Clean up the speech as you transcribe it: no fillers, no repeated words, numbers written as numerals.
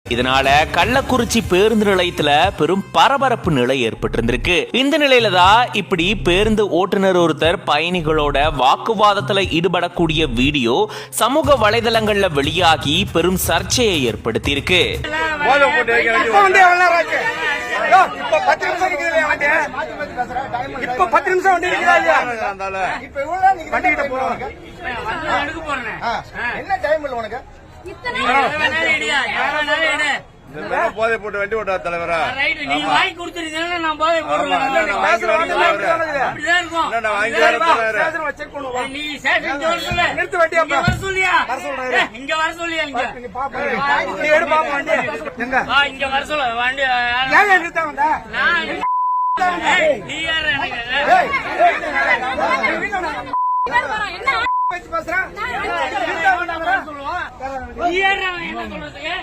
இதனால கள்ளக்குறிச்சி பேருந்து நிலையத்துல பெரும் பரபரப்பு நிலை ஏற்பட்டிருந்திருக்கு. இந்த நிலையில தான் இப்படி பேருந்து ஓட்டுநர் ஒருத்தர் பயணிகளோட வாக்குவாதத்துல ஈடுபடக்கூடிய வீடியோ சமூக வலைதளங்கள்ல வெளியாகி பெரும் சர்ச்சையை ஏற்படுத்தியிருக்கு. போதை போட்டு வண்டி ஓட்டா தலைவரா வாங்கி கொடுத்துருக்கீங்க. நான் போதை போடுறேன். நிறுத்து வண்டியா வர சொல்லியா? இங்க வர சொல்லியா? இங்க வர சொல்ல வண்டி நிறுத்த வந்தா நீ யாரு? எனக்கு சொல்லுவான். நீ யாரு என்ன சொல்றதுக்கு?